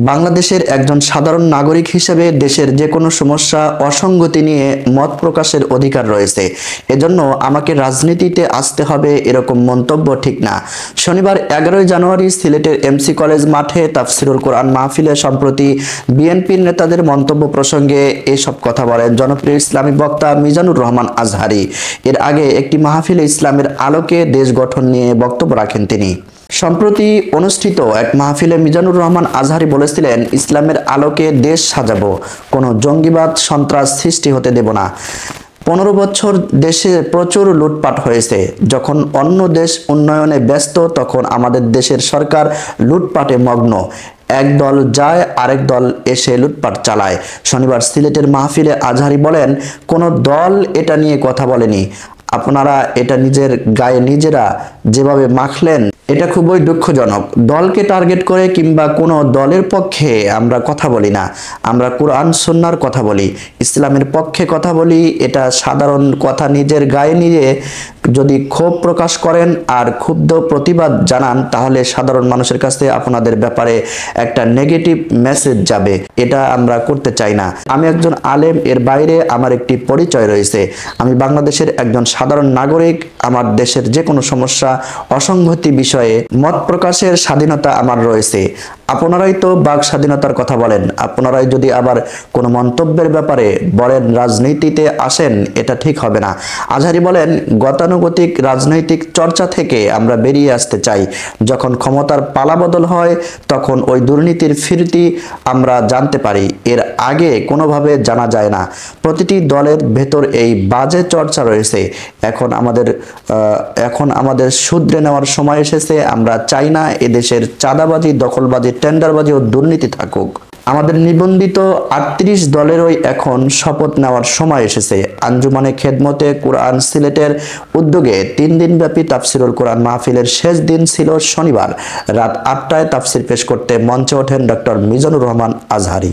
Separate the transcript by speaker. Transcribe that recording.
Speaker 1: বাংলাদেশের একজন সাধারণ নাগরিক হিসেবে দেশের যে কোনো সমস্যা অসঙ্গতি নিয়ে মত প্রকাশের অধিকার রয়েছে। এজন্য আমাকে রাজনীতিতে আসতে হবে এরকম মন্তব্য ঠিক না। শনিবার 11 জানুয়ারি সিলেটের এমসি কলেজ মাঠে তাফসিরুল কোরআন মাহফিলে সম্প্রতি বিএনপির নেতাদের মন্তব্য প্রসঙ্গে এসব কথা বলেন জনপ্রিয় ইসলামী বক্তা মিজানুর রহমান আজহারী। এর আগে একটি মাহফিলে ইসলামের আলোকে দেশ গঠন নিয়ে বক্তব্য রাখেন তিনি। সম্প্রতি অনুষ্ঠিত এক মাহফিলে মিজানুর রহমান আজহারী বলেছিলেন, ইসলামের আলোকে দেশ সাজাবো, কোনো জঙ্গিবাদ সন্ত্রাস সৃষ্টি হতে দেব না। 15 বছর দেশে প্রচুর লুটপাট হয়েছে। যখন অন্য দেশ উন্নয়নে ব্যস্ত তখন আমাদের দেশের সরকার লুটপাটে মগ্ন। এক দল যায়, আরেক দল এসে লুটপাট চালায়। শনিবার সিলেটের মাহফিলে আজহারী বলেন, কোনো দল এটা নিয়ে কথা বলেনি। আপনারা এটা নিজের গায়ে নিজেরা যেভাবে মাখলেন, এটা খুবই দুঃখজনক। দলকে টার্গেট করে কিংবা কোনো দলের পক্ষে আমরা কথা বলি না। আমরা কোরআন সুন্নাহর কথা বলি, ইসলামের পক্ষে কথা বলি। এটা সাধারণ কথা। নিজের গায়ে নিজে যদি ক্ষোভ প্রকাশ করেন আর ক্ষুব্ধ প্রতিবাদ জানান, তাহলে সাধারণ মানুষের কাছে আপনাদের ব্যাপারে একটা নেগেটিভ মেসেজ যাবে। এটা আমরা করতে চাই না। আমি একজন আলেম, এর বাইরে আমার একটি পরিচয় রয়েছে। আমি বাংলাদেশের একজন সাধারণ নাগরিক। আমার দেশের যে কোনো সমস্যা অসঙ্গতি বিষয়ে মত প্রকাশের স্বাধীনতা আমার রয়েছে। আপনারাই তো বাক স্বাধীনতার কথা বলেন। আপনারাই যদি আবার কোনো মন্তব্যের ব্যাপারে বলেন রাজনীতিতে আসেন, এটা ঠিক হবে না। আজহারী বলেন, গতানুগতিক রাজনৈতিক চর্চা থেকে আমরা বেরিয়ে আসতে চাই। যখন ক্ষমতার পালাবদল হয় তখন ওই দুর্নীতির ফিরতি আমরা জানতে পারি, এর আগে কোনোভাবে জানা যায় না। প্রতিটি দলের ভেতর এই বাজে চর্চা রয়েছে। এখন আমাদের শুধরে নেওয়ার সময় এসেছে। আমরা চাই না এদেশের চাঁদাবাজি, দখলবাজি, টেন্ডারবাজি ও দুর্নীতি থাকুক। আমাদের নিবন্ধিত 38 দলেরই এখন শপথ নেওয়ার সময় এসেছে। আঞ্জুমানে খেদমতে কোরআন সিলেটের উদ্যোগে 3 দিনব্যাপী তাফসিরুল কোরআন মাহফিলের শেষ দিন ছিল শনিবার রাত 8টায় তাফসির পেশ করতে মঞ্চে ওঠেন ডক্টর মিজানুর রহমান আজহারী।